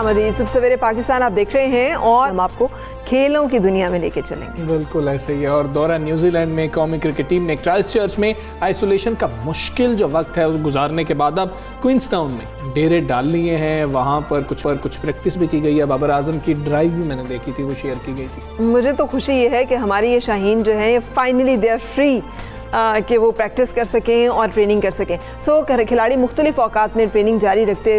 खुशामदीद। सुबह सवेरे पाकिस्तान आप देख रहे हैं और हम आपको खेलों की दुनिया में लेके चलेंगे। बिल्कुल ऐसे ही है। और दौरा न्यूजीलैंड में कौमी क्रिकेट टीम ने क्राइस्टचर्च में आइसोलेशन का मुश्किल जो वक्त है उस गुजारने के बाद अब क्वींसटाउन में डेरे डाल लिए हैं। वहाँ पर कुछ प्रैक्टिस भी की गई है। बाबर आजम की ड्राइव भी मैंने देखी थी, वो शेयर की गई थी। मुझे तो खुशी ये है कि हमारी ये शाहीन जो है फाइनली दे आर फ्री कि वो प्रैक्टिस कर सकें और ट्रेनिंग कर सकें। खिलाड़ी मुख्तलिफ औकात में ट्रेनिंग जारी रखे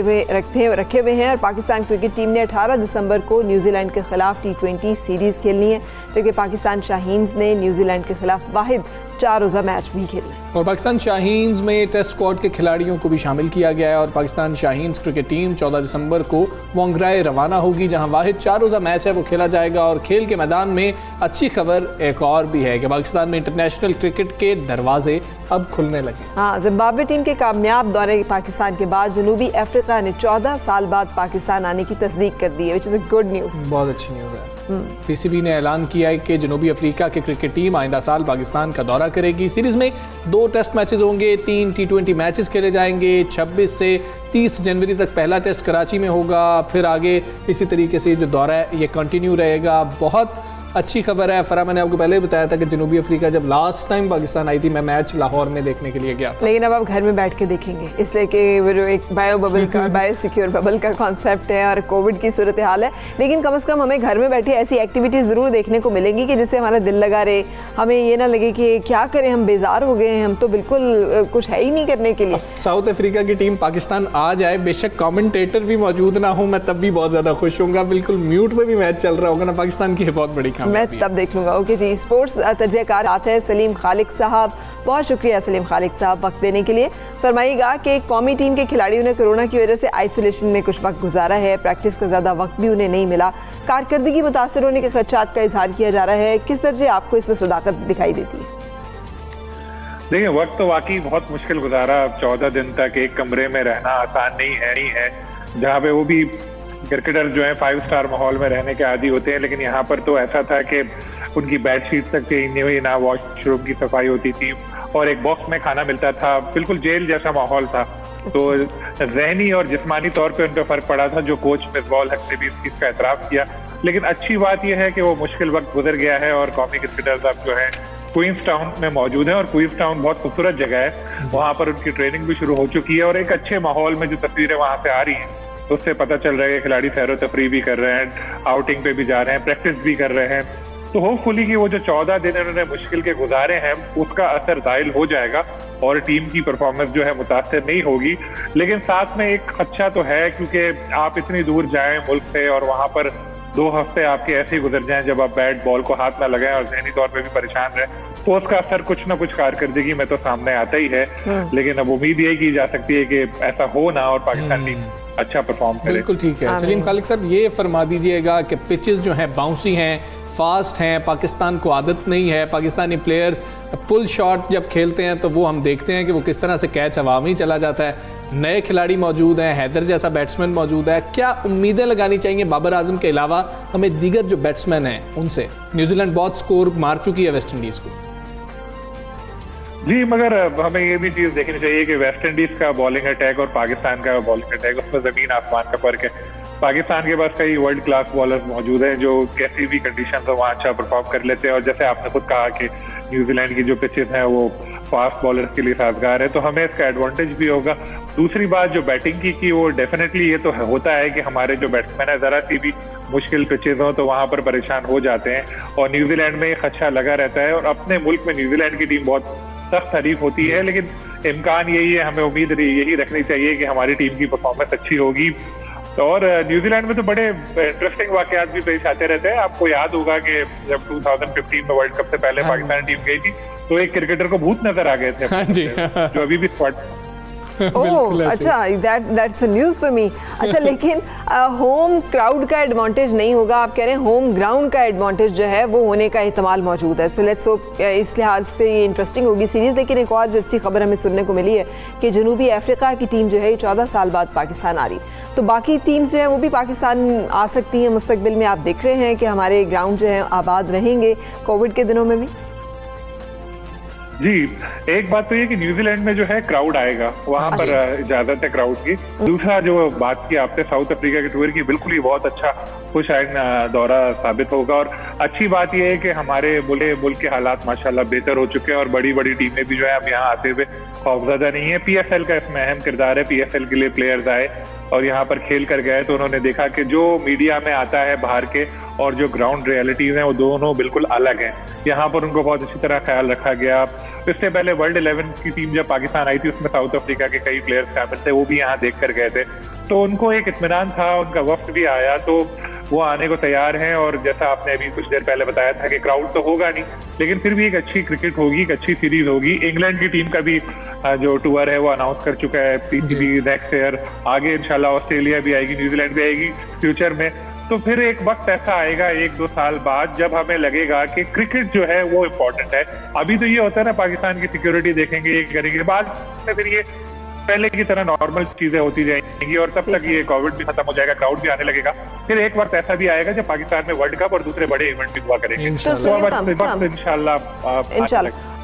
हुए हैं और पाकिस्तान क्रिकेट टीम ने 18 दिसंबर को न्यूजीलैंड के खिलाफ T20 सीरीज़ खेलनी है, जबकि पाकिस्तान शाहीन्स ने न्यूजीलैंड के खिलाफ वाहिद 4 रोज़ा मैच भी खेलना है। और पाकिस्तान शाहीन्स में टेस्ट स्क्वाड के खिलाड़ियों को भी शामिल किया गया है और पाकिस्तान शाहीन्स क्रिकेट टीम 14 दिसंबर को वोंगराय रवाना होगी, जहां वाहिद 4 रोज़ा मैच है वो खेला जाएगा। और खेल के मैदान में अच्छी खबर एक और भी है कि पाकिस्तान में इंटरनेशनल क्रिकेट के दरवाजे अब खुलने लगे। हाँ, जिम्बाब्वे टीम के कामयाब दौरे पाकिस्तान के बाद जनूबी अफ्रीका ने 14 साल बाद पाकिस्तान आने की तस्दीक कर दी है, which is a good news. बहुत अच्छी न्यूज़ है। पीसीबी ने ऐलान किया है कि जनूबी अफ्रीका की क्रिकेट टीम आइंदा साल पाकिस्तान का दौरा करेगी। सीरीज में 2 टेस्ट मैचेस होंगे, 3 T20 मैचेस खेले जाएंगे। 26 से 30 जनवरी तक पहला टेस्ट कराची में होगा, फिर आगे इसी तरीके से जो दौरा है ये कंटिन्यू रहेगा। बहुत अच्छी खबर है। फरा, मैंने आपको पहले ही बताया था कि जनूबी अफ्रीका जब लास्ट टाइम पाकिस्तान आई थी, मैं मैच लाहौर में देखने के लिए गया था। लेकिन अब आप घर में बैठ के देखेंगे, इसलिए कि वो जो एक बायो सिक्योर बबल का कॉन्सेप्ट है और कोविड की सूरत हाल है, लेकिन कम से कम हमें घर में बैठे ऐसी एक्टिविटीज़ ज़रूर देखने को मिलेंगी कि जिससे हमारा दिल लगा रहे। हमें ये ना लगे कि क्या करें, हम बेजार हो गए हैं, हम तो बिल्कुल कुछ है ही नहीं करने के लिए। साउथ अफ्रीका की टीम पाकिस्तान आ जाए, बेशक कमेंटेटर भी मौजूद ना हो, मैं तब भी बहुत ज़्यादा खुश हूँगा। बिल्कुल म्यूट में भी मैच चल रहा होगा ना पाकिस्तान की, बहुत बड़ी मैं तब देख लूँगा। ओके जी, स्पोर्ट्स तजज़ियाकार आते हैं सलीम खालिक साहब। बहुत शुक्रिया सलीम खालिक साहब वक्त देने के लिए। फरमाइएगा कि कौमी टीम के खिलाड़ियों ने कोरोना की वजह से आइसोलेशन में कुछ वक्त गुजारा है, प्रैक्टिस का ज़्यादा वक्त भी उन्हें नहीं मिला, कारकर्दगी मुतासर होने के खदशात का इजहार किया जा रहा है। किस दर्जे आपको इसमें सदाकत दिखाई देती है? देखिए, वक्त तो वाकई बहुत मुश्किल गुजारा। 14 दिन तक एक कमरे में रहना आसान नहीं है, जहाँ पे वो भी क्रिकेटर जो है 5 स्टार माहौल में रहने के आदी होते हैं। लेकिन यहाँ पर तो ऐसा था कि उनकी बेडशीट तक चेंज नहीं हुई, ना वॉशरूम की सफाई होती थी और एक बॉक्स में खाना मिलता था। बिल्कुल जेल जैसा माहौल था। तो ज़हनी और जिस्मानी तौर पे उन पर फर्क पड़ा था, जो कोच मिसबाह हक ने भी इस चीज़ का एतराफ़ किया। लेकिन अच्छी बात यह है कि वो मुश्किल वक्त गुजर गया है और कौमी क्रिकेटर्स अब जो है क्वींसटाउन में मौजूद है और क्वींसटाउन बहुत खूबसूरत जगह है। वहाँ पर उनकी ट्रेनिंग भी शुरू हो चुकी है और एक अच्छे माहौल में जो तस्वीरें वहाँ से आ रही हैं उससे पता चल रहा है कि खिलाड़ी सैर व तफरी भी कर रहे हैं, आउटिंग पे भी जा रहे हैं, प्रैक्टिस भी कर रहे हैं। तो होपफुली कि वो जो 14 दिन उन्होंने मुश्किल के गुजारे हैं उसका असर ज़ाहिर हो जाएगा और टीम की परफॉर्मेंस जो है मुतासर नहीं होगी। लेकिन साथ में एक अच्छा तो है, क्योंकि आप इतनी दूर जाएं मुल्क से और वहाँ पर 2 हफ्ते आपके ऐसे ही गुजर जाएं जब आप बैट बॉल को हाथ में लगाएं और ज़हनी तौर पे भी परेशान रहें, तो उसका असर कुछ ना कुछ कारकर्दगी में तो सामने आता ही है। लेकिन अब उम्मीद यही की जा सकती है कि ऐसा हो ना और पाकिस्तान टीम अच्छा परफॉर्म करे। बिल्कुल ठीक है। सलीम खालिक साहब, ये फरमा दीजिएगा कि पिचेस जो हैं बाउंसी हैं, फास्ट हैं, पाकिस्तान को आदत नहीं है। पाकिस्तानी प्लेयर्स पुल शॉट जब खेलते हैं तो वो हम देखते हैं कि वो किस तरह से कैच हवा में ही चला जाता है। नए खिलाड़ी मौजूद हैं, हैदर जैसा बैट्समैन मौजूद है। क्या उम्मीदें लगानी चाहिए बाबर आजम के अलावा हमें दीगर जो बैट्समैन हैं उनसे? न्यूजीलैंड बहुत स्कोर मार चुकी है वेस्ट इंडीज़ को। जी, मगर हमें ये भी चीज़ देखनी चाहिए कि वेस्ट इंडीज़ का बॉलिंग अटैक और पाकिस्तान का बॉलिंग अटैक, उसमें ज़मीन आसमान का फ़र्क है। पाकिस्तान के पास कई वर्ल्ड क्लास बॉलर्स मौजूद हैं जो कैसी भी कंडीशन हो वहाँ अच्छा परफॉर्म कर लेते हैं और जैसे आपने खुद कहा कि न्यूजीलैंड की जो पिचेस हैं वो फास्ट बॉलर्स के लिए साजगार है, तो हमें इसका एडवांटेज भी होगा। दूसरी बात जो बैटिंग की वो डेफिनेटली ये तो होता है कि हमारे जो बैट्समैन है ज़रा सी भी मुश्किल पिचेज हो तो वहाँ पर परेशान हो जाते हैं और न्यूजीलैंड में एक खदशा लगा रहता है। और अपने मुल्क में न्यूजीलैंड की टीम बहुत सख्त तारीफ होती है, लेकिन इम्कान यही है, हमें उम्मीद यही रखनी चाहिए कि हमारी टीम की परफॉर्मेंस अच्छी होगी। और न्यूजीलैंड में तो बड़े इंटरेस्टिंग वाकयात भी पेश आते रहते हैं। आपको याद होगा कि जब 2015 में वर्ल्ड कप से पहले पाकिस्तान टीम गई थी तो एक क्रिकेटर को भूत नजर आ गए थे। हाँ जी, जो अभी भी स्क्वाड ओह अच्छा, that's a news for me. अच्छा, लेकिन होम क्राउड का एडवांटेज नहीं होगा, आप कह रहे हैं होम ग्राउंड का एडवांटेज जो है वो होने का एहतमाल मौजूद है। सो लेट्स होप इस लिहाज से ये इंटरेस्टिंग होगी सीरीज़। लेकिन एक और जो अच्छी खबर हमें सुनने को मिली है कि जनूबी अफ्रीका की टीम जो है 14 साल बाद पाकिस्तान आ रही, तो बाकी टीम्स जो हैं वो भी पाकिस्तान आ सकती हैं मुस्तकबिल में। आप देख रहे हैं कि हमारे ग्राउंड जो है आबाद रहेंगे कोविड के दिनों में भी। जी, एक बात तो ये कि न्यूजीलैंड में जो है क्राउड आएगा, वहां पर इजाजत है क्राउड की। दूसरा जो बात की आपने साउथ अफ्रीका के टूर की, बिल्कुल ही बहुत अच्छा खुश आइन दौरा साबित होगा। और अच्छी बात यह है कि हमारे मुल्क के हालात माशाल्लाह बेहतर हो चुके हैं और बड़ी बड़ी टीमें भी जो है अब यहाँ आते हुए खौफजदा नहीं है। पीएसएल का इसमें अहम किरदार है। पीएसएल के लिए प्लेयर्स आए और यहाँ पर खेल कर गए तो उन्होंने देखा कि जो मीडिया में आता है बाहर के और जो ग्राउंड रियलिटीज हैं वो दोनों बिल्कुल अलग हैं। यहाँ पर उनको बहुत अच्छी तरह ख्याल रखा गया। इससे पहले वर्ल्ड 11 की टीम जब पाकिस्तान आई थी उसमें साउथ अफ्रीका के कई प्लेयर्स शामिल थे, वो भी यहाँ देख कर गए थे, तो उनको एक इत्मीनान था। उनका वक्त भी आया तो वो आने को तैयार हैं। और जैसा आपने अभी कुछ देर पहले बताया था कि क्राउड तो होगा नहीं, लेकिन फिर भी एक अच्छी क्रिकेट होगी, एक अच्छी सीरीज होगी। इंग्लैंड की टीम का भी जो टूर है वो अनाउंस कर चुका है पीसीबी नेक्स्ट ईयर। आगे इंशाल्लाह ऑस्ट्रेलिया भी आएगी, न्यूजीलैंड भी आएगी फ्यूचर में। तो फिर एक वक्त ऐसा आएगा 1-2 साल बाद जब हमें लगेगा कि क्रिकेट जो है वो इम्पोर्टेंट है। अभी तो ये होता है ना, पाकिस्तान की सिक्योरिटी देखेंगे, ये करेंगे, बाद में फिर ये पहले की तरह नॉर्मल चीजें होती जाएंगी और तब तक ये कोविड भी खत्म हो जाएगा, क्राउड भी आने लगेगा। फिर एक वक्त ऐसा भी आएगा जब पाकिस्तान में वर्ल्ड कप और दूसरे बड़े इवेंट भी हुआ करेंगे। इंशाल्लाह।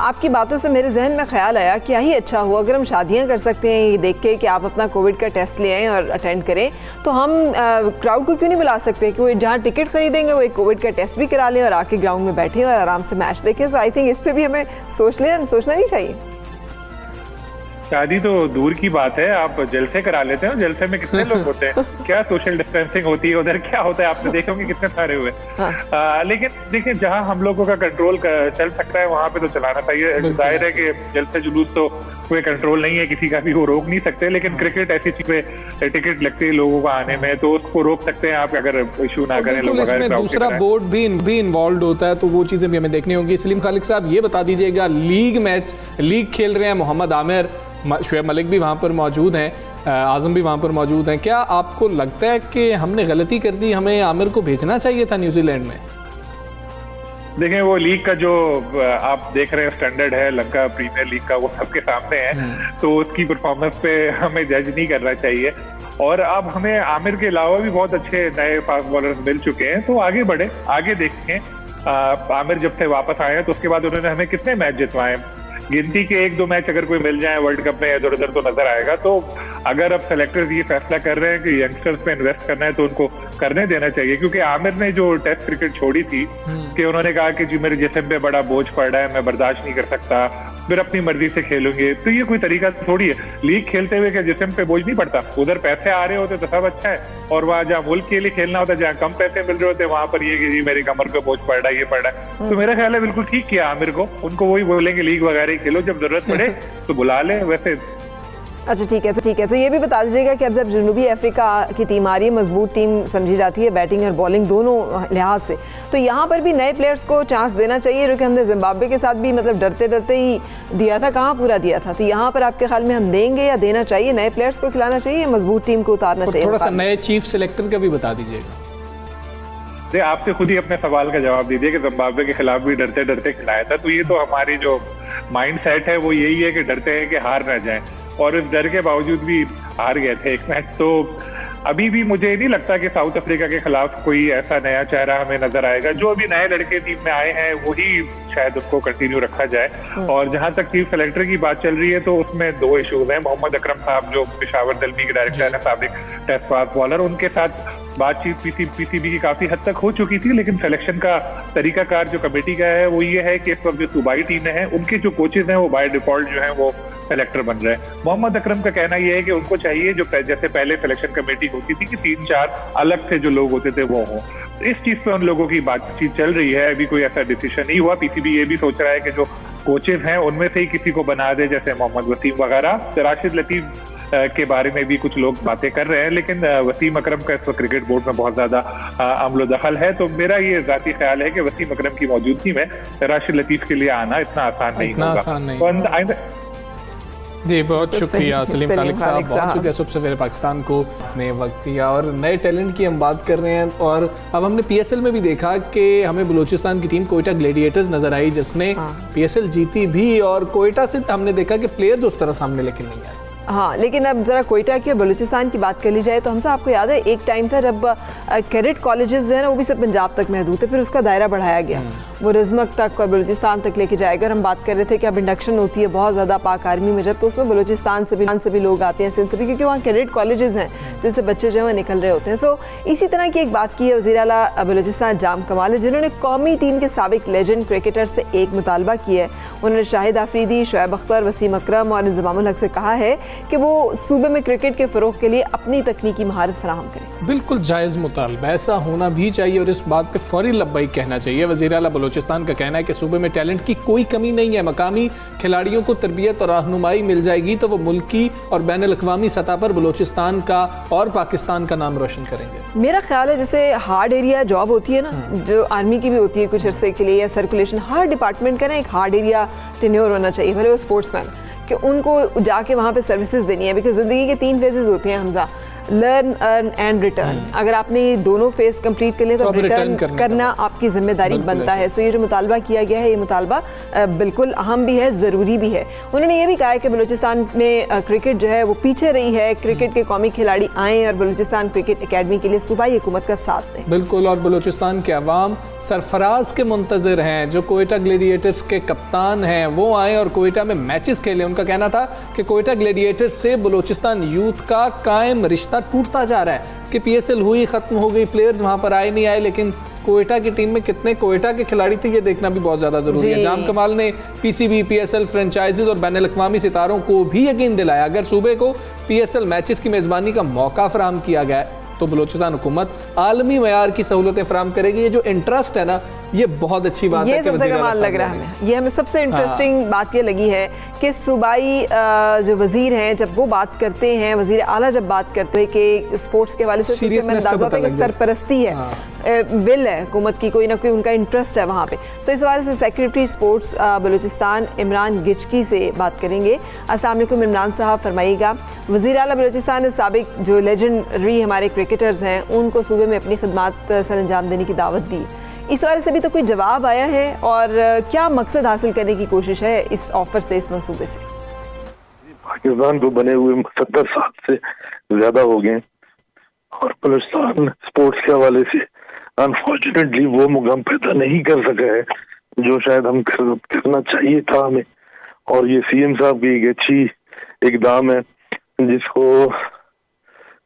आपकी बातों से मेरे जहन में ख्याल आया, क्या ही अच्छा हुआ अगर हम शादियां कर सकते हैं ये देख के कि आप अपना कोविड का टेस्ट ले आएँ और अटेंड करें, तो हम क्राउड को क्यों नहीं बुला सकते कि वो जहाँ टिकट खरीदेंगे वो एक कोविड का टेस्ट भी करा लें और आके ग्राउंड में बैठें और आराम से मैच देखें। सो आई थिंक इस पर भी हमें सोचना नहीं चाहिए। शादी तो दूर की बात है, आप जलसे करा लेते हैं। जलसे में कितने लोग होते हैं, क्या सोशल डिस्टेंसिंग होती है उधर, क्या होता है आपने देखा होंगे कितने सारे हुए। लेकिन देखिए जहां हम लोगों का कंट्रोल चल सकता है वहां पे तो चलाना चाहिए। जाहिर है कि जलसे जुलूस तो कोई कंट्रोल नहीं है किसी का भी, वो रोक नहीं सकते। लेकिन क्रिकेट ऐसी चीज पे टिकट लगती है लोगों को आने में, तो उसको रोक सकते हैं आप अगर इशू ना करें लोग। दूसरा बोर्ड भी इन्वॉल्व होता है तो वो चीजें भी हमें देखनी होंगी। सलीम खालिक साहब ये बता दीजिएगा, लीग खेल रहे हैं मोहम्मद आमिर, शुएब मलिक भी वहाँ पर मौजूद हैं, आजम भी वहाँ पर मौजूद हैं, क्या आपको लगता है कि हमने गलती कर दी, हमें आमिर को भेजना चाहिए था न्यूजीलैंड में? देखें वो लीग का जो आप देख रहे हैं स्टैंडर्ड है लंका प्रीमियर लीग का, वो सबके सामने है, तो उसकी परफॉर्मेंस पे हमें जज नहीं करना चाहिए। और अब हमें आमिर के अलावा भी बहुत अच्छे नए फास्ट बॉलर्स मिल चुके हैं, तो आगे बढ़े, आगे देखें। आमिर जब से वापस आए हैं तो उसके बाद उन्होंने हमें कितने मैच जितवाए, गिनती के 1-2 मैच अगर कोई मिल जाए वर्ल्ड कप में इधर उधर तो नजर आएगा। तो अगर अब सेलेक्टर्स ये फैसला कर रहे हैं कि यंगस्टर्स पे इन्वेस्ट करना है तो उनको करने देना चाहिए, क्योंकि आमिर ने जो टेस्ट क्रिकेट छोड़ी थी कि उन्होंने कहा कि जी मेरे जिस्म पे बड़ा बोझ पड़ रहा है, मैं बर्दाश्त नहीं कर सकता, फिर अपनी मर्जी से खेलूंगे, तो ये कोई तरीका थोड़ी है। लीग खेलते हुए क्या जिस्म पे बोझ नहीं पड़ता? उधर पैसे आ रहे होते तो सब अच्छा है, और वहाँ जहाँ मुल्क के लिए खेलना होता है, जहाँ कम पैसे मिल रहे होते वहां पर ये कि जी मेरी कमर पे बोझ पड़ रहा है, ये पड़ रहा है। तो मेरा ख्याल है बिल्कुल ठीक किया आमिर को, उनको वही बोलेंगे लीग वगैरह खेलो, जब जरूरत पड़े तो बुला ले। वैसे अच्छा ठीक है, तो ये भी बता दीजिएगा कि अब जब जनूबी अफ्रीका की टीम आ रही है, मजबूत टीम समझी जाती है बैटिंग और बॉलिंग दोनों लिहाज से, तो यहाँ पर भी नए प्लेयर्स को चांस देना चाहिए, क्योंकि हमने जिम्बाब्वे के साथ भी मतलब डरते ही दिया था, कहाँ पूरा दिया था। तो यहाँ पर आपके ख्याल में हम देंगे या देना चाहिए, नए प्लेयर्स को खिलाना चाहिए, मजबूत टीम को उतारना चाहिए? थोड़ा सा नए चीफ सेलेक्टर का भी बता दीजिएगा। आपसे खुद ही अपने सवाल का जवाब दीजिए कि जिम्बाब्वे के खिलाफ भी डरते खिलाया था, तो ये तो हमारी जो माइंड सेट है वो यही है कि डरते हैं कि हार ना जाए, और इस डर के बावजूद भी हार गए थे एक मैच। तो अभी भी मुझे नहीं लगता कि साउथ अफ्रीका के खिलाफ कोई ऐसा नया चेहरा हमें नजर आएगा। जो अभी नए लड़के टीम में आए हैं वही शायद उसको कंटिन्यू रखा जाए। और जहां तक चीफ सेलेक्टर की बात चल रही है तो उसमें 2 इशूज हैं। मोहम्मद अकरम साहब जो पेशावर दलमी के डायरेक्टर हैं, साबिक टेस्ट फास्ट बॉलर, उनके साथ बातचीत पीसीबी की काफी हद तक हो चुकी थी, लेकिन सिलेक्शन का तरीकाकार जो कमेटी का है वो ये है कि इस वक्त जो सूबाई टीमें हैं उनके जो कोचेज हैं वो बाय डिफॉल्ट जो है वो सेलेक्टर बन रहे हैं। मोहम्मद अकरम का कहना यह है कि उनको चाहिए जो जैसे पहले सिलेक्शन कमेटी होती थी कि 3-4 अलग से जो लोग होते थे वो हो। इस चीज पे उन लोगों की बातचीत चल रही है, अभी कोई ऐसा डिसीजन नहीं हुआ। पीसीबी ये भी सोच रहा है कि जो कोचेज हैं उनमें से ही किसी को बना दे, जैसे मोहम्मद वसीम वगैरह। राशिद लतीफ के बारे में भी कुछ लोग बातें कर रहे हैं, लेकिन वसीम अकरम का इस वक्त क्रिकेट बोर्ड में बहुत ज्यादा अमलो दखल है। तो मेरा ये जाती ख्याल है कि वसीम अकरम की मौजूदगी में राशिद लतीफ के लिए आना इतना आसान नहीं होगा। जी बहुत शुक्रिया सलीम खालिक साहब, बहुत शुक्रिया सबसे पहले पाकिस्तान को अपने वक्त दिया। और नए टैलेंट की हम बात कर रहे हैं, और अब हमने पीएसएल में भी देखा कि हमें बलूचिस्तान की टीम कोयटा ग्लेडिएटर्स नजर आई जिसने पीएसएल जीती भी, और कोयटा से हमने देखा कि प्लेयर्स उस तरह सामने लेकिन नहीं आए। हाँ, लेकिन अब ज़रा कोयटा की और बलूचिस्तान की बात कर ली जाए तो हमसे आपको याद है एक टाइम था जब कैडेट कॉलेजेस जो है ना वो भी सिर्फ पंजाब तक महदूद थे, फिर उसका दायरा बढ़ाया गया, वो रिजमक तक और बलूचिस्तान तक लेके जाएगा। हम बात कर रहे थे कि अब इंडक्शन होती है बहुत ज़्यादा पाक आर्मी में जब, तो उसमें बलूचिस्तान से भी लोग आते हैं, सिंध से भी, क्योंकि वहाँ कैडेट कॉलेजेस हैं जिनसे बच्चे जो है निकल रहे होते हैं। सो इसी तरह की एक बात की है वज़ीर आला बलूचिस्तान जाम कमाल है, जिन्होंने कौमी टीम के साबिक लेजेंड क्रिकेटर से एक मुतालबा किया है। उन्होंने शाहिद आफरीदी, शोएब अख्तर, वसीम अकरम और इंज़मामुल हक से कहा है कि वो सूबे में क्रिकेट के फ़रोग़ के लिए अपनी तकनीकी महारत फराहम करें। बिल्कुल जायज़ मुतालबा, ऐसा होना भी चाहिए और इस बात पे फौरी लब्बैक कहना चाहिए। वज़ीर आला बलूचिस्तान का कहना है कि सूबे में टैलेंट की कोई कमी नहीं है, मकामी खिलाड़ियों को तरबियत और रहनुमाई मिल जाएगी तो वो मुल्की और बैनुल-अक़वामी सतह पर बलूचिस्तान का और पाकिस्तान का नाम रोशन करेंगे। मेरा ख्याल है जैसे हार्ड एरिया जॉब होती है ना, जो आर्मी की भी होती है कुछ अरसे के लिए, या सर्कुलेशन, हर डिपार्टमेंट का ना एक हार्ड एरिया टेन्योर होना चाहिए, भले वो स्पोर्ट्समैन, कि उनको जाके वहाँ पे सर्विसेज देनी है। बिकॉज ज़िंदगी के 3 फेजेस होते हैं Hamza, learn, earn and return. अगर आपने दोनों फेज कंप्लीट कर लिए तो रिटर्न करना आपकी जिम्मेदारी बनता है। सो ये जो मुतालबा किया गया है, ये मुतालबा बिल्कुल अहम भी है, ज़रूरी भी है। उन्होंने ये भी कहा है कि बलूचिस्तान में क्रिकेट जो है वो पीछे रही है, क्रिकेट के कौमी खिलाड़ी आएँ और बलूचिस्तान क्रिकेट अकेडमी के लिए सूबाई हुकूमत का साथ दें। बिल्कुल, और बलूचिस्तान के अवाम सरफराज के मुंतज़िर हैं, जो कोयटा ग्लेडिएटर्स के कप्तान हैं, वो आए और कोयटा में मैचेस खेले। उनका कहना था कि कोयटा ग्लेडिएटर्स से बलूचिस्तान यूथ का कायम रिश्ता टूटता जा रहा है कि पीएसएल हुई, खत्म हो गई, प्लेयर्स वहां पर आए नहीं आए, लेकिन कोयटा की टीम में कितने कोयटा के खिलाड़ी थे ये देखना भी बहुत ज़्यादा ज़रूरी है। जाम कमाल ने पीसीबी, पीएसएल फ्रेंचाइजीज और बैनुल-अक़वामी सितारों को भी यकीन दिलाया अगर सूबे को पीएसएल मैचेस की मेज़बानी का मौका फराहम किया गया तो बलूचिस्तान हुकूमत आलमी मयार की सहूलतें फराहम करेगी। ये जो इंटरेस्ट है ना, ये बहुत अच्छी बात है। ये सबसे कमाल लग रहा है हमें, ये हमें सबसे इंटरेस्टिंग बात ये लगी है कि सूबाई जो वजीर हैं जब वो बात करते हैं, वजीर आला जब बात करते हैं कि स्पोर्ट्स के वाले से अंदाजा होता है कि सरपरस्ती है, विल है हुकूमत की, कोई ना कोई उनका इंटरेस्ट है वहाँ पे। तो इस हवाले से सेक्रेटरी स्पोर्ट्स बलूचिस्तान इमरान गिचकी से बात करेंगे। अस्सलाम वालेकुम इमरान साहब, फरमाइएगा, वज़ीर आला बलूचिस्तान ने साबिक जो लेजेंडरी हमारे क्रिकेटर्स हैं उनको सूबे में अपनी खिदमात सर अंजाम देने की दावत दी, इस बारे से अभी तो कोई जवाब आया है और क्या मकसद हासिल करने की कोशिश है इस ऑफर से, इस मंसूबे से? पाकिस्तान को बने हुए 70 साल से ज्यादा हो गए और बलूचिस्तान स्पोर्ट्स के हवाले से अनफॉर्चुनेटली वो मुकाम पैदा नहीं कर सका है जो शायद हम करना चाहिए था हमें। और ये सीएम साहब की एक अच्छी इकदाम है जिसको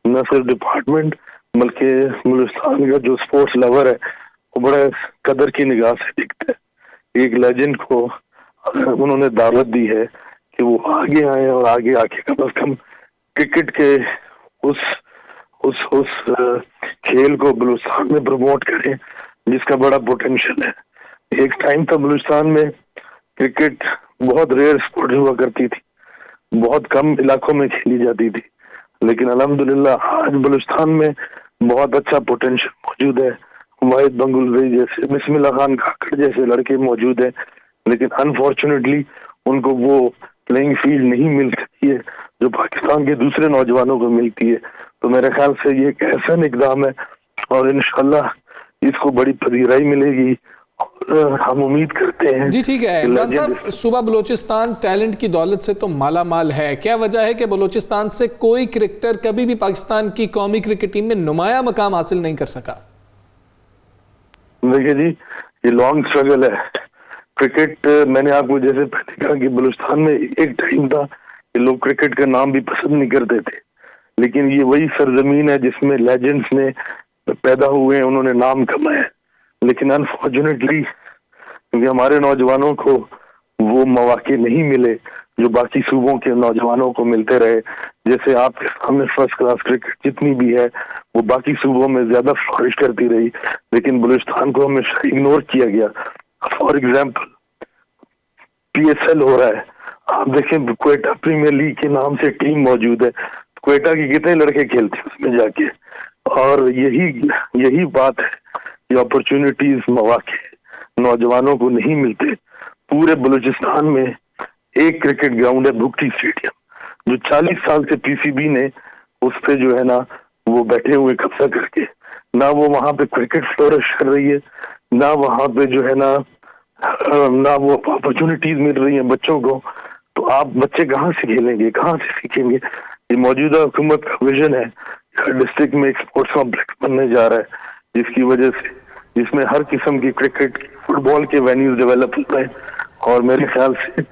न सिर्फ डिपार्टमेंट बल्कि बलूचिस्तान का जो स्पोर्ट्स लवर है वो बड़ा कदर की निगाह से देखता है। एक लेजेंड को उन्होंने दावत दी है कि वो आगे आए और आगे आके कम से कम क्रिकेट के उस खेल को बलूचिस्तान में प्रमोट करें जिसका बड़ा पोटेंशियल है। एक टाइम था बलूचिस्तान में क्रिकेट बहुत रेयर स्पोर्ट हुआ करती थी, बहुत कम इलाकों में खेली जाती थी, लेकिन अल्हम्दुलिल्लाह आज बलूचिस्तान में बहुत अच्छा पोटेंशियल मौजूद है। वाहिद बंगुलजई जैसे, बिस्मिल्लाह खान काकड़ जैसे लड़के मौजूद हैं, लेकिन अनफॉर्चुनेटली उनको वो प्लेइंग फील्ड नहीं मिल सकती है जो पाकिस्तान के दूसरे नौजवानों को मिलती है। तो मेरे ख्याल से ये एक ऐसा इक़दाम है और इंशाल्लाह इसको बड़ी पजीराई मिलेगी और हम उम्मीद करते हैं। जी ठीक है इमरान साहब, सूबा बलूचिस्तान टैलेंट की दौलत से तो माला माल है, क्या वजह है कि बलूचिस्तान से कोई क्रिकेटर कभी भी पाकिस्तान की कौमी क्रिकेट टीम में नुमाया मकाम हासिल नहीं कर सका? देखिए जी, ये लॉन्ग स्ट्रगल है क्रिकेट। मैंने आपको जैसे पहले कहा कि बलूचिस्तान में एक टाइम था कि लोग क्रिकेट का नाम भी पसंद नहीं करते थे, लेकिन ये वही सरजमीन है जिसमें लेजेंड्स ने पैदा हुए हैं, उन्होंने नाम कमाया। लेकिन अनफॉर्चुनेटली क्योंकि हमारे नौजवानों को वो मौके नहीं मिले जो बाकी सूबों के नौजवानों को मिलते रहे। जैसे आपके सामने फर्स्ट क्लास क्रिकेट जितनी भी है वो बाकी सूबों में ज्यादा फ्लरिश करती रही, लेकिन बलूचिस्तान को हमेशा इग्नोर किया गया। फॉर एग्जाम्पल पीएसएल हो रहा है, आप देखें क्वेटा प्रीमियर लीग के नाम से टीम मौजूद है, क्वेटा के कितने लड़के खेलते हैं उसमें जाके। और यही बात है कि अपॉर्चुनिटीज मौके नौजवानों को नहीं मिलते। पूरे बलूचिस्तान में एक क्रिकेट ग्राउंड है भुक्टी स्टेडियम, जो 40 साल से पीसीबी ने उस पे जो है ना वो बैठे हुए कब्जा करके, ना वो वहां पे क्रिकेट फ्लोरिश कर रही है, ना वहां पे जो है ना वो अपॉर्चुनिटीज मिल रही है बच्चों को। तो आप बच्चे कहाँ से खेलेंगे, कहाँ से सीखेंगे? ये मौजूदा हुकूमत का विजन है, हर डिस्ट्रिक्ट में एक स्पोर्ट्स कॉम्प्लेक्स बनने जा रहा है, जिसकी वजह से जिसमें हर किस्म की क्रिकेट, फुटबॉल के वेन्यूज डेवलप हो रहे हैं। और मेरे ख्याल से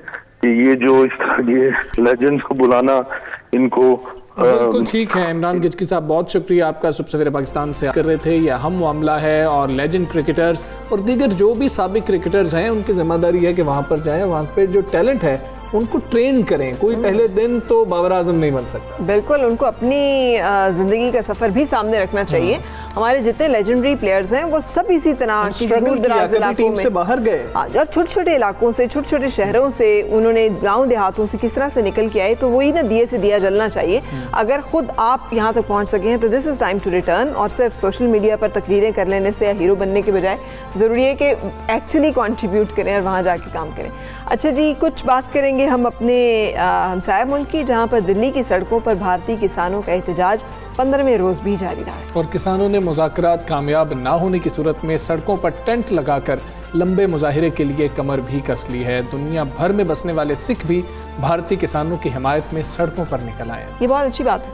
ये जो इस तरह के लेजेंड्स को बुलाना, इनको बिल्कुल ठीक है। इमरान गिचकी साहब, बहुत शुक्रिया आपका। सुबह सवेरे पाकिस्तान से कर रहे थे, यह अहम मामला है और लेजेंड क्रिकेटर्स और दीगर जो भी साबिक क्रिकेटर्स हैं उनकी जिम्मेदारी है कि वहाँ पर जाएं, वहाँ पे जो टैलेंट है उनको ट्रेन करें। कोई पहले दिन तो बाबर आजम नहीं बन सकता। बिल्कुल, उनको अपनी ज़िंदगी का सफ़र भी सामने रखना चाहिए। हमारे जितने लेजेंडरी प्लेयर्स हैं वो सब इसी तरह दूर दराज इलाकों में से बाहर गए और छोटे छोटे इलाकों से, छोटे छोटे शहरों से, उन्होंने गांव देहातों से किस तरह से निकल के आए। तो वही ना दिए से दिया जलना चाहिए। अगर खुद आप यहाँ तक पहुँच सके हैं तो this is time to return. और सिर्फ सोशल मीडिया पर तकरीरें कर लेने से या हीरो बनने के बजाय ज़रूरी है कि एक्चुअली कॉन्ट्रीब्यूट करें और वहाँ जाके काम करें। अच्छा जी, कुछ बात करेंगे हम अपने हमसाया मुल्क की, जहाँ पर दिल्ली की सड़कों पर भारतीय किसानों का एहतजाज 15वें रोज़ भी जारी रहा है। और किसानों ने मुज़ाकरात कामयाब ना होने की सूरत में सड़कों पर टेंट लगाकर लंबे मुजाहिरे के लिए कमर भी कस ली है। दुनिया भर में बसने वाले सिख भी भारतीय किसानों की हिमायत में सड़कों पर निकल आए। ये बहुत अच्छी बात है,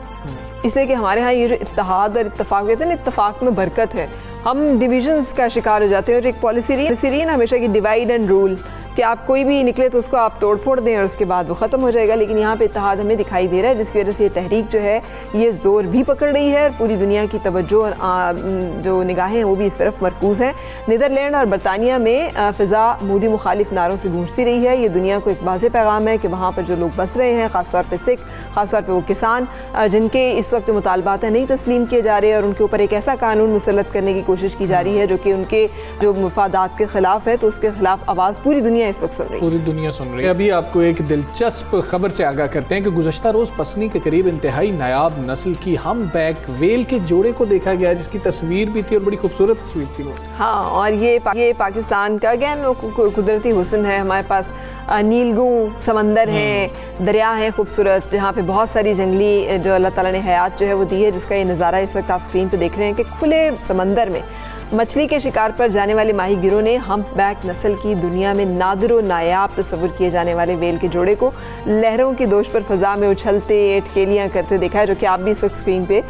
इसलिए कि हमारे यहाँ ये जो इत्तेहाद और इत्तेफाक कहते हैं ना, इत्तेफाक में बरकत है। हम डिविजन्स का शिकार हो जाते हैं और एक पॉलिसी रही है हमेशा की डिवाइड एंड रूल, कि आप कोई भी निकले तो उसको आप तोड़ फोड़ दें और उसके बाद वो ख़त्म हो जाएगा। लेकिन यहाँ पे इत्तेहाद हमें दिखाई दे रहा है, जिसकी वजह से ये तहरीक जो है ये ज़ोर भी पकड़ रही है और पूरी दुनिया की तवज्जो और जो निगाहें हैं वो भी इस तरफ मरकूज़ हैं। नीदरलैंड और बरतानिया में फ़िज़ा मोदी मुखालिफ नारों से गूंजती रही है। ये दुनिया को एक वाज़ेह पैगाम है कि वहाँ पर जो लोग बस रहे हैं, ख़ासतौर पर सिख, ख़ासतौर पर वो किसान जिनके इस वक्त मुतालबात नहीं तस्लीम किए जा रहे और उनके ऊपर एक ऐसा कानून मुसल्लत करने की कोशिश की जा रही है जो कि उनके जो मफादात के ख़िलाफ़ है, तो उसके ख़िलाफ़ आवाज़ पूरी दुनिया इस वक्त पूरी दुनिया सुन रही है। अभी आपको एक दिलचस्प खबर से आगाह करते हैं कि गुज़श्ता रोज पसनी के करीब इंतहाई नायाब नस्ल की हमबैक वेल के जोड़े को देखा गया, जिसकी तस्वीर भी थी और बड़ी खूबसूरत तस्वीर थी वो। हाँ, और ये पाकिस्तान का अगेन कुदरती हुस्न है। हमारे पास नीलगू समंदर है, दरिया है खूबसूरत, जहाँ पे बहुत सारी जंगली जो अल्लाह ताला ने हयात जो है वो दी है, जिसका ये नज़ारा इस वक्त आप स्क्रीन पे देख रहे हैं कि खुले समंदर में मछली के शिकार पर जाने वाले माहीगिरों ने हम्पबैक नस्ल की दुनिया में नादिर व नायाब तस्वुर किए जाने वाले वेल के जोड़े को लहरों की दोष पर फ़ज़ा में उछलते अटकेलियाँ करते देखा है, जो कि आप भी इस वक्त स्क्रीन पे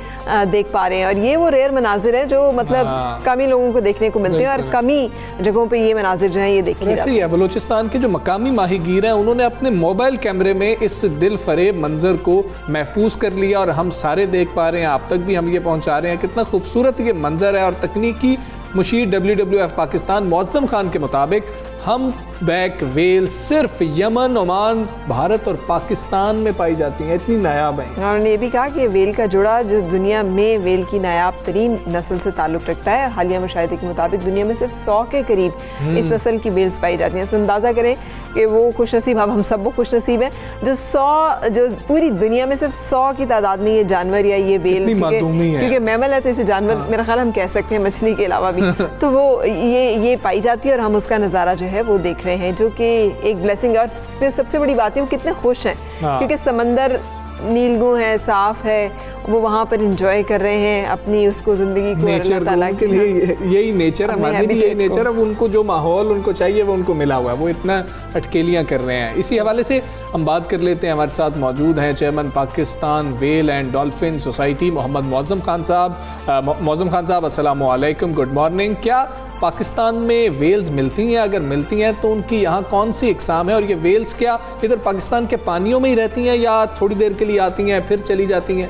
देख पा रहे हैं। और ये वो रेयर मनाजिर है जो मतलब कम ही लोगों को देखने को मिलते हैं और कम ही जगहों पर ये मनाजिर जो हैं ये देखे जाते हैं। बलूचिस्तान के जो मकामी माहीगीर हैं उन्होंने अपने मोबाइल कैमरे में इस दिल फरेब मंजर को महफूज कर लिया और हम सारे देख पा रहे हैं, आप तक भी हम ये पहुँचा रहे हैं। कितना खूबसूरत ये मंजर है। और तकनीकी मुशीर WWF पाकिस्तान मौज़म खान के मुताबिक हम्पबैक वेल सिर्फ यमन, ओमान, भारत और पाकिस्तान में पाई जाती हैं, इतनी नायाब हैं। और उन्होंने ये भी कहा कि वेल का जोड़ा जो दुनिया में वेल की नायाब तरीन नस्ल से ताल्लुक़ रखता है। हालिया मुशाहिदे के मुताबिक दुनिया में सिर्फ 100 के करीब इस नस्ल की वेल्स पाई जाती हैं। तो अंदाज़ा करें कि वो खुशनसीब, अब हम सब वो खुशनसीब हैं जो पूरी दुनिया में सिर्फ 100 की तादाद में ये जानवर या ये वेल, क्योंकि मैमल है तो इसे जानवर मेरा ख्याल हम कह सकते हैं मछली के अलावा भी तो वो ये पाई जाती है और हम उसका नज़ारा जो है वो देख रहे हैं, जो कि एक ब्लेसिंग है। और सबसे बड़ी बात है वो कितने खुश हैं क्योंकि समंदर नीलगू है, साफ है, वो वहाँ पर एंजॉय कर रहे हैं अपनी उसको ज़िंदगी को। नेचर के लिए यही नेचर है, हमारे भी यही नेचर है। उनको जो माहौल उनको चाहिए वो उनको मिला हुआ है, वो इतना अटकेलियाँ कर रहे हैं। इसी हवाले से हम बात कर लेते हैं। हमारे साथ मौजूद हैं chairman Pakistan whale and dolphin society Mohammad Moazzam Khan साहब। मौज़म खान साहब, अस्सलामु अलैकुम, गुड मॉर्निंग। क्या पाकिस्तान में वेल्स मिलती हैं? अगर मिलती हैं तो उनकी यहाँ कौन सी इकसाम है और ये वेल्स क्या इधर पाकिस्तान के पानियों में ही रहती हैं या थोड़ी देर के लिए आती हैं फिर चली जाती हैं?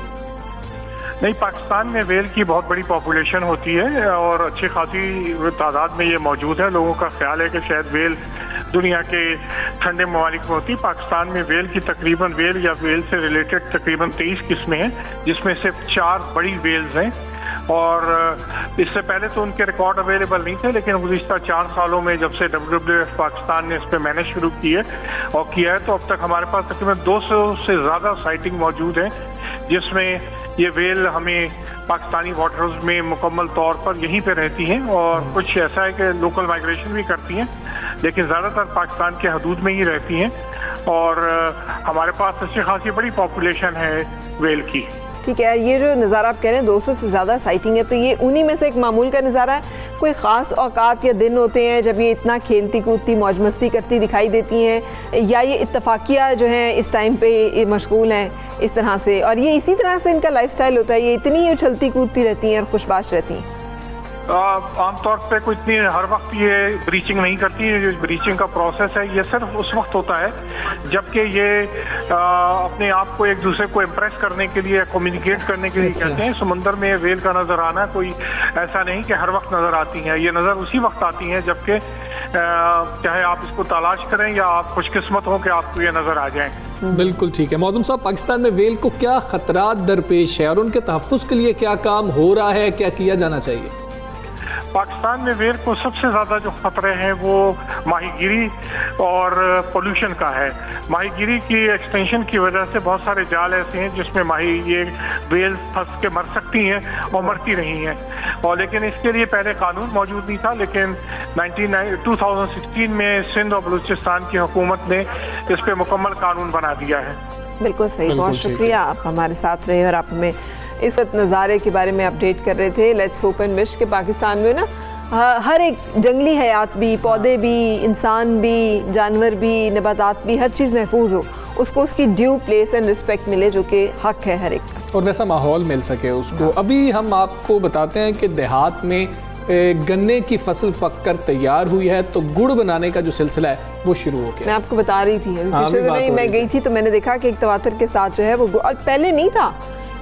नहीं, पाकिस्तान में वेल की बहुत बड़ी पॉपुलेशन होती है और अच्छी खासी तादाद में ये मौजूद है। लोगों का ख्याल है कि शायद वेल दुनिया के ठंडे ममालिक में होती है। पाकिस्तान में वेल की तकरीबन वेल या वेल से रिलेटेड तकरीबन 23 किस्में हैं, जिसमें से 4 बड़ी वेल्स हैं। और इससे पहले तो उनके रिकॉर्ड अवेलेबल नहीं थे, लेकिन गुज़िश्ता 4 सालों में जब से WWF पाकिस्तान ने इस पर मेहनत शुरू की है और किया है, तो अब तक हमारे पास तकरीबन 200 से ज़्यादा साइटिंग मौजूद है, जिसमें ये वेल हमें पाकिस्तानी वाटर्स में मुकम्मल तौर पर यहीं पे रहती हैं। और कुछ ऐसा है कि लोकल माइग्रेशन भी करती हैं, लेकिन ज़्यादातर पाकिस्तान के हदूद में ही रहती हैं। और हमारे पास अच्छी खासी बड़ी पॉपुलेशन है वेल की। ठीक है, ये जो नज़ारा आप कह रहे हैं 200 से ज़्यादा साइटिंग है, तो ये उन्हीं में से एक मामूल का नज़ारा है? कोई ख़ास औकात या दिन होते हैं जब ये इतना खेलती कूदती मौज मस्ती करती दिखाई देती हैं, या ये इत्तफाकिया जो हैं इस टाइम पे मशगूल हैं इस तरह से, और ये इसी तरह से इनका लाइफस्टाइल होता है, ये इतनी उछलती कूदती रहती हैं और खुशबाश रहती हैं? आमतौर पे कोई इतनी हर वक्त ये ब्रीचिंग नहीं करती है। जो ब्रीचिंग का प्रोसेस है ये सिर्फ उस वक्त होता है जबकि ये अपने आप को एक दूसरे को इम्प्रेस करने के लिए, कम्युनिकेट करने के लिए कहते हैं। समुंदर में वेल का नजर आना कोई ऐसा नहीं कि हर वक्त नजर आती हैं, ये नजर उसी वक्त आती हैं जबकि चाहे आप इसको तलाश करें या आप खुशकिस्मत हो कि आपको ये नजर आ जाए। बिल्कुल ठीक है। मौजूम साहब, पाकिस्तान में वेल को क्या खतरात दरपेश है और उनके तहफ़्फ़ुज़ के लिए क्या काम हो रहा है, क्या किया जाना चाहिए? पाकिस्तान में वेल को सबसे ज़्यादा जो खतरे हैं वो माहीगिरी और पोल्यूशन का है। माहीगिरी की एक्सटेंशन की वजह से बहुत सारे जाल ऐसे हैं जिसमें ये वेल फंस के मर सकती हैं और मरती रही हैं, और लेकिन इसके लिए पहले कानून मौजूद नहीं था। लेकिन 2016 में सिंध और बलूचिस्तान की हुकूमत ने इस पर मुकम्मल कानून बना दिया है। बिल्कुल सही, बहुत शुक्रिया, आप हमारे साथ रहे और आप हमें इस नज़ारे के बारे में अपडेट कर रहे थे। लेट्स होप एंड विश के पाकिस्तान में ना हर एक जंगली हयात भी, पौधे भी, इंसान भी, जानवर भी, नबातात भी, हर चीज़ महफूज हो, उसको उसकी ड्यू प्लेस एंड रिस्पेक्ट मिले जो कि हक है हर एक का, और वैसा माहौल मिल सके उसको। अभी हम आपको बताते हैं कि देहात में गन्ने की फसल पककर तैयार हुई है, तो गुड़ बनाने का जो सिलसिला है वो शुरू हो गया। मैं आपको बता रही थी पिछले दिनों मैं गई थी तो मैंने देखा कि एक तवातर के साथ जो है वो गुड़, और पहले नहीं था,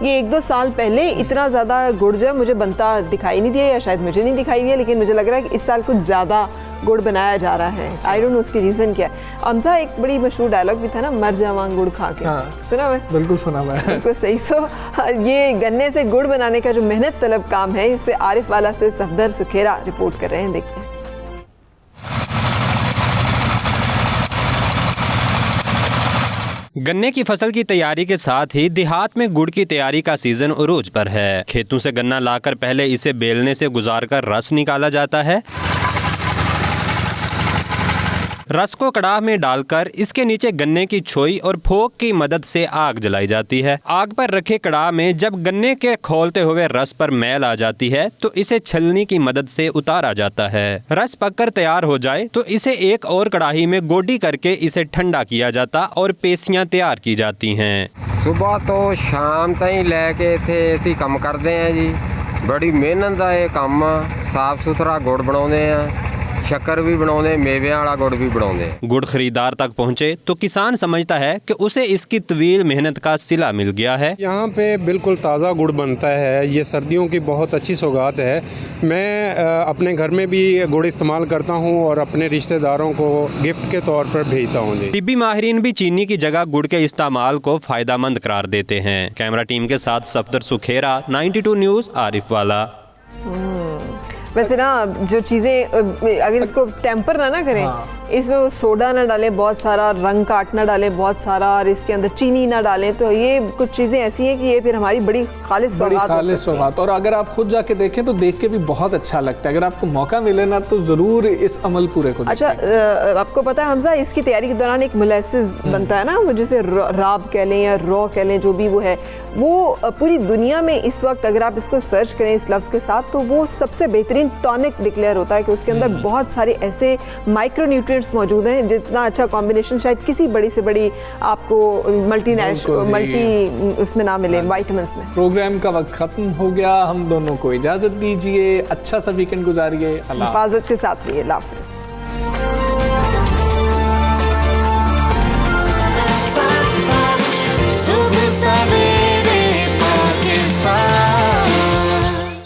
ये 1-2 साल पहले इतना ज़्यादा गुड़ जो है मुझे बनता दिखाई नहीं दिया, या शायद मुझे नहीं दिखाई दिया, लेकिन मुझे लग रहा है कि इस साल कुछ ज़्यादा गुड़ बनाया जा रहा है। आई डोंट नो उसकी रीज़न क्या है। हमजा एक बड़ी मशहूर डायलॉग भी था ना, मर जावा गुड़ खा के, सुना मैं? बिल्कुल सुना मैं। बिल्कुल सही। ये गन्ने से गुड़ बनाने का जो मेहनत तलब काम है, इस पर आरिफ वाला से सफदर सुखेरा रिपोर्ट कर रहे हैं, देखते हैं। गन्ने की फसल की तैयारी के साथ ही देहात में गुड़ की तैयारी का सीजन उरूज पर है। खेतों से गन्ना लाकर पहले इसे बेलने से गुजारकर रस निकाला जाता है। रस को कड़ाह में डालकर इसके नीचे गन्ने की छोई और फोक की मदद से आग जलाई जाती है। आग पर रखे कड़ाह में जब गन्ने के खौलते हुए रस पर मैल आ जाती है तो इसे छलनी की मदद से उतारा जाता है। रस पककर तैयार हो जाए तो इसे एक और कड़ाही में गोडी करके इसे ठंडा किया जाता और पेसियां तैयार की जाती हैं। सुबह तो शाम तक लेके थे ऐसी काम करते हैं जी, बड़ी मेहनत का ये काम, साफ सुथरा गुड़ बनाते हैं, शक्कर भी बनाते, मेवे वाला गुड़ भी बनाते। गुड़ खरीदार तक पहुँचे तो किसान समझता है कि उसे इसकी तवील मेहनत का सिला मिल गया है। यहाँ पे बिल्कुल ताज़ा गुड़ बनता है, ये सर्दियों की बहुत अच्छी सौगात है। मैं अपने घर में भी गुड़ इस्तेमाल करता हूँ और अपने रिश्तेदारों को गिफ्ट के तौर पर भेजता हूँ जी। तिब्बी माहिरीन भी चीनी की जगह गुड़ के इस्तेमाल को फ़ायदेमंद करार देते हैं। कैमरा टीम के साथ सफदर सुखेरा, 92 न्यूज़, आरिफ वाला। वैसे ना जो चीज़ें अगर इसको टेम्पर ना करें, इसमें वो सोडा ना डालें, बहुत सारा रंग काट ना डालें बहुत सारा, और इसके अंदर चीनी ना डालें, तो ये कुछ चीज़ें ऐसी हैं कि ये फिर हमारी बड़ी खालिस सौगात। और अगर आप खुद जाके देखें तो देख के भी बहुत अच्छा लगता है। अगर आपको मौका मिले ना तो ज़रूर इस अमल पूरे को। अच्छा, आपको पता है हमजा, इसकी तैयारी के दौरान एक मोलेसिस बनता है ना, वो जिसे राब कह लें या रॉ कह लें, जो भी वो है, वो पूरी दुनिया में इस वक्त अगर आप इसको सर्च करें इस लफ्ज़ के साथ तो वो सबसे बेहतरीन टॉनिक डिक्लेयर होता है कि उसके अंदर बहुत सारे ऐसे माइक्रो न्यूट्रिएंट्स मौजूद हैं, जितना अच्छा कॉम्बिनेशन शायद किसी बड़ी से बड़ी आपको मल्टी उसमें ना मिले, विटामिन्स में। प्रोग्राम का वक्त खत्म हो गया, हम दोनों को इजाज़त दीजिए, अच्छा सा वीकेंड गुजारिए, हिफाजत के साथ रहिए, अल्लाह हाफ़िज़। सुबह सवेरे